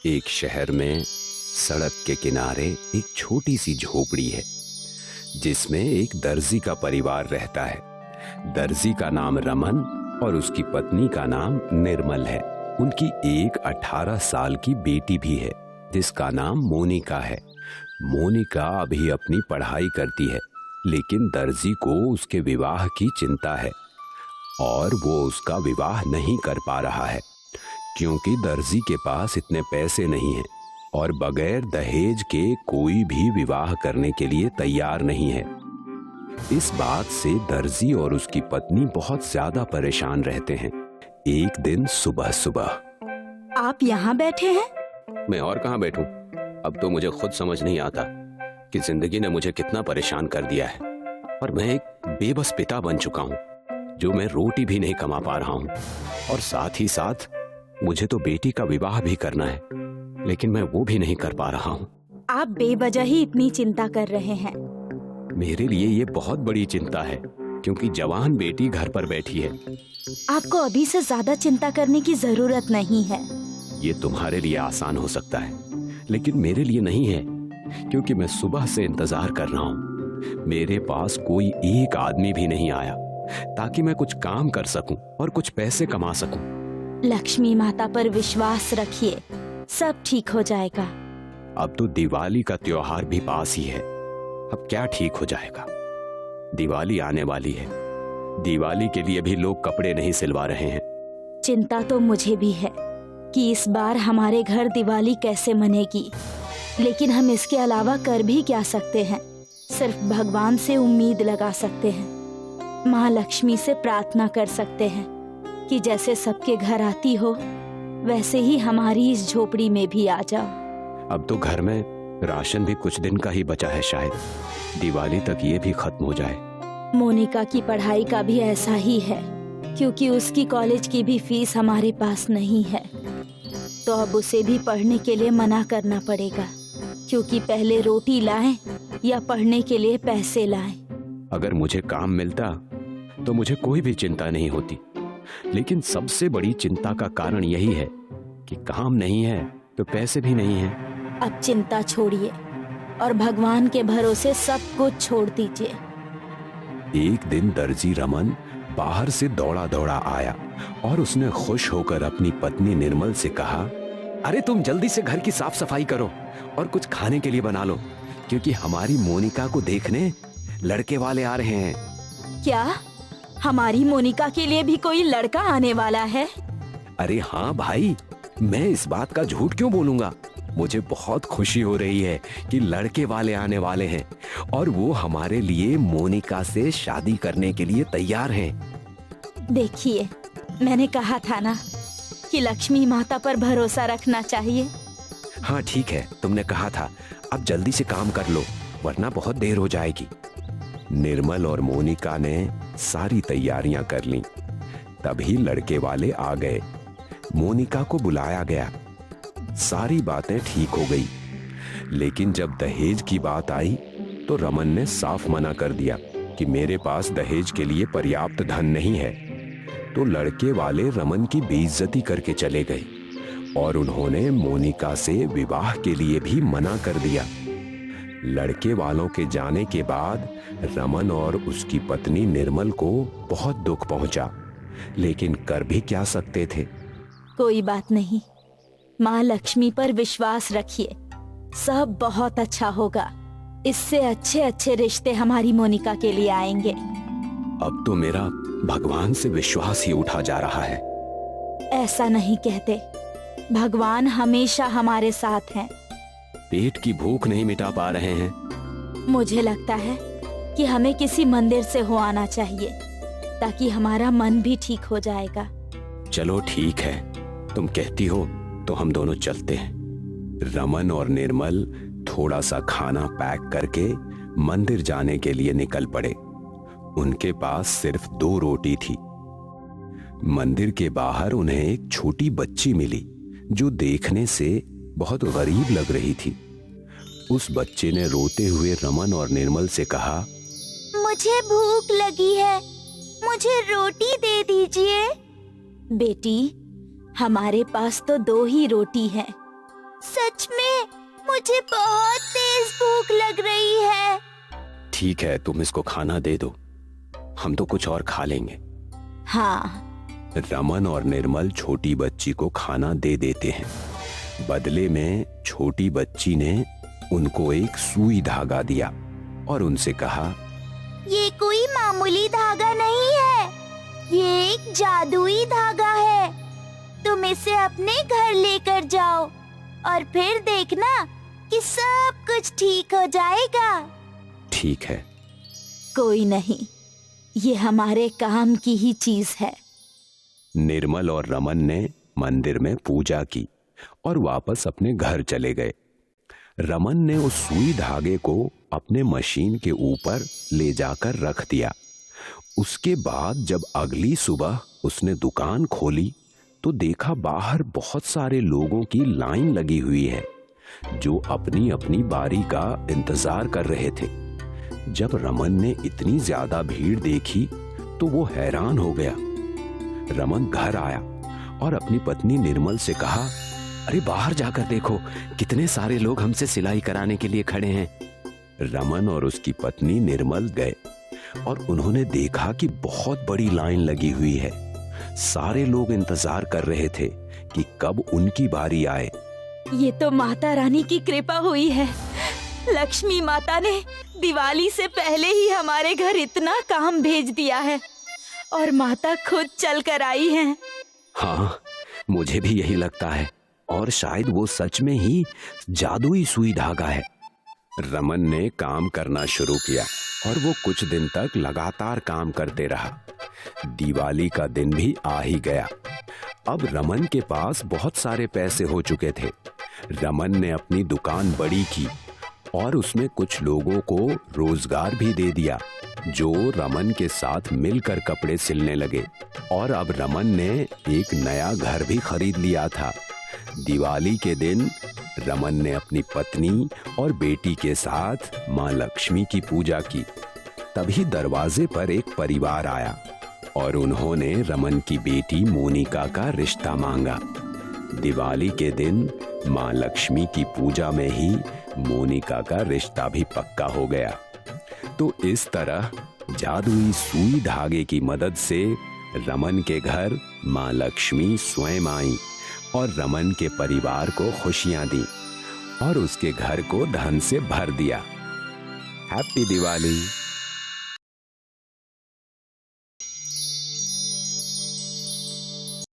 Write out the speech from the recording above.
एक शहर में सड़क के किनारे एक छोटी सी झोपड़ी है जिसमें एक दर्जी का परिवार रहता है। दर्जी का नाम रमन और उसकी पत्नी का नाम निर्मल है। उनकी एक 18 साल की बेटी भी है जिसका नाम मोनिका है। मोनिका अभी अपनी पढ़ाई करती है, लेकिन दर्जी को उसके विवाह की चिंता है और वो उसका विवाह नहीं कर पा रहा है क्योंकि दर्जी के पास इतने पैसे नहीं हैं और बगैर दहेज के कोई भी विवाह करने के लिए तैयार नहीं है। इस बात से दर्जी और उसकी पत्नी बहुत ज्यादा परेशान रहते हैं। एक दिन सुबह सुबह। आप यहाँ बैठे हैं? मैं और कहाँ बैठूं? अब तो मुझे खुद समझ नहीं आता कि जिंदगी ने मुझे कितना परेशान कर दिया है और मैं एक बेबस पिता बन चुका हूँ जो मैं रोटी भी नहीं कमा पा रहा हूँ और साथ ही साथ मुझे तो बेटी का विवाह भी करना है, लेकिन मैं वो भी नहीं कर पा रहा हूँ। आप बेवजह ही इतनी चिंता कर रहे हैं। मेरे लिए ये बहुत बड़ी चिंता है क्योंकि जवान बेटी घर पर बैठी है। आपको अभी से ज्यादा चिंता करने की जरूरत नहीं है। ये तुम्हारे लिए आसान हो सकता है, लेकिन मेरे लिए नहीं है क्योंकि मैं सुबह से इंतजार कर रहा हूँ। मेरे पास कोई एक आदमी भी नहीं आया ताकि मैं कुछ काम कर सकूं और कुछ पैसे कमा सकूं। लक्ष्मी माता पर विश्वास रखिए, सब ठीक हो जाएगा। अब तो दिवाली का त्योहार भी पास ही है, अब क्या ठीक हो जाएगा? दिवाली आने वाली है। दिवाली के लिए भी लोग कपड़े नहीं सिलवा रहे हैं। चिंता तो मुझे भी है कि इस बार हमारे घर दिवाली कैसे मनेगी, लेकिन हम इसके अलावा कर भी क्या सकते हैं? सिर्फ भगवान से उम्मीद लगा सकते हैं, माँ लक्ष्मी से प्रार्थना कर सकते हैं कि जैसे सबके घर आती हो वैसे ही हमारी इस झोपड़ी में भी आ जाओ। अब तो घर में राशन भी कुछ दिन का ही बचा है, शायद दिवाली तक ये भी खत्म हो जाए। मोनिका की पढ़ाई का भी ऐसा ही है क्योंकि उसकी कॉलेज की भी फीस हमारे पास नहीं है, तो अब उसे भी पढ़ने के लिए मना करना पड़ेगा क्योंकि पहले रोटी लाएं या पढ़ने के लिए पैसे लाएं। अगर मुझे काम मिलता तो मुझे कोई भी चिंता नहीं होती, लेकिन सबसे बड़ी चिंता का कारण यही है कि काम नहीं है तो पैसे भी नहीं हैं। अब चिंता छोड़िए और भगवान के भरोसे सब कुछ छोड़ दीजिए। एक दिन दर्जी रमन बाहर से दौड़ा दौड़ा आया और उसने खुश होकर अपनी पत्नी निर्मल से कहा, अरे तुम जल्दी से घर की साफ सफाई करो और कुछ खाने के लिए बना लो क्योंकि हमारी मोनिका को देखने लड़के वाले आ रहे हैं। क्या हमारी मोनिका के लिए भी कोई लड़का आने वाला है? अरे हाँ भाई, मैं इस बात का झूठ क्यों बोलूंगा। मुझे बहुत खुशी हो रही है कि लड़के वाले आने वाले हैं और वो हमारे लिए मोनिका से शादी करने के लिए तैयार हैं। देखिए, मैंने कहा था ना कि लक्ष्मी माता पर भरोसा रखना चाहिए। हाँ ठीक है, तुमने कहा था। अब जल्दी से काम कर लो वरना बहुत देर हो जाएगी। निर्मल और मोनिका ने सारी तैयारियां कर लीं। तभी लड़के वाले आ गए। मोनिका को बुलाया गया। सारी बातें ठीक हो गई, लेकिन जब दहेज की बात आई तो रमन ने साफ मना कर दिया कि मेरे पास दहेज के लिए पर्याप्त धन नहीं है। तो लड़के वाले रमन की बेइज्जती करके चले गए और उन्होंने मोनिका से विवाह के लिए भी मना कर दिया। लड़के वालों के जाने के बाद रमन और उसकी पत्नी निर्मल को बहुत दुख पहुंचा, लेकिन कर भी क्या सकते थे। कोई बात नहीं, माँ लक्ष्मी पर विश्वास रखिए, सब बहुत अच्छा होगा। इससे अच्छे अच्छे रिश्ते हमारी मोनिका के लिए आएंगे। अब तो मेरा भगवान से विश्वास ही उठा जा रहा है। ऐसा नहीं कहते, भगवान हमेशा हमारे साथ हैं। पेट की भूख नहीं मिटा पा रहे हैं। मुझे लगता है कि हमें किसी मंदिर से हो आना चाहिए ताकि हमारा मन भी ठीक हो जाएगा। चलो ठीक है, तुम कहती हो तो हम दोनों चलते हैं। रमन और निर्मल थोड़ा सा खाना पैक करके मंदिर जाने के लिए निकल पड़े। उनके पास सिर्फ 2 रोटी थी। मंदिर के बाहर उन्हें एक छोटी बच्ची मिली जो देखने से बहुत गरीब लग रही थी। उस बच्चे ने रोते हुए रमन और निर्मल से कहा, मुझे भूख लगी है, मुझे रोटी दे दीजिए। बेटी, हमारे पास तो 2 ही रोटी है, सच में मुझे बहुत तेज भूख लग रही है। ठीक है, तुम इसको खाना दे दो, हम तो कुछ और खा लेंगे। हाँ। रमन और निर्मल छोटी बच्ची को खाना दे देते हैं। बदले में छोटी बच्ची ने उनको एक सुई धागा दिया और उनसे कहा, ये कोई मामूली धागा नहीं है, ये एक जादुई धागा है। तुम इसे अपने घर लेकर जाओ और फिर देखना कि सब कुछ ठीक हो जाएगा। ठीक है। कोई नहीं, ये हमारे काम की ही चीज है। निर्मल और रमन ने मंदिर में पूजा की और वापस अपने घर चले गए। रमन ने उस सुई धागे को अपने मशीन के ऊपर ले जाकर रख दिया। उसके बाद जब अगली सुबह उसने दुकान खोली तो देखा बाहर बहुत सारे लोगों की लाइन लगी हुई है जो अपनी अपनी बारी का इंतजार कर रहे थे। जब रमन ने इतनी ज्यादा भीड़ देखी तो वो हैरान हो गया। रमन घर आया और अपनी पत्नी निर्मल से कहा, अरे बाहर जाकर देखो, कितने सारे लोग हमसे सिलाई कराने के लिए खड़े हैं। रमन और उसकी पत्नी निर्मल गए और उन्होंने देखा कि बहुत बड़ी लाइन लगी हुई है। सारे लोग इंतजार कर रहे थे कि कब उनकी बारी आए। ये तो माता रानी की कृपा हुई है। लक्ष्मी माता ने दिवाली से पहले ही हमारे घर इतना काम भेज दिया है और माता खुद चल कर आई हैं। हाँ, मुझे भी यही लगता है और शायद वो सच में ही जादुई सुई धागा है। रमन ने काम करना शुरू किया और वो कुछ दिन तक लगातार काम करते रहा। दिवाली का दिन भी आ ही गया। अब रमन के पास बहुत सारे पैसे हो चुके थे। रमन ने अपनी दुकान बड़ी की और उसमें कुछ लोगों को रोजगार भी दे दिया जो रमन के साथ मिलकर कपड़े सिलने लगे। और अब रमन ने एक नया घर भी खरीद लिया था। दिवाली के दिन रमन ने अपनी पत्नी और बेटी के साथ माँ लक्ष्मी की पूजा की। तभी दरवाजे पर एक परिवार आया और उन्होंने रमन की बेटी मोनिका का रिश्ता मांगा। दिवाली के दिन माँ लक्ष्मी की पूजा में ही मोनिका का रिश्ता भी पक्का हो गया। तो इस तरह जादुई सुई धागे की मदद से रमन के घर माँ लक्ष्मी स्वयं आई और रमन के परिवार को खुशियां दी और उसके घर को धन से भर दिया। हैप्पी दिवाली।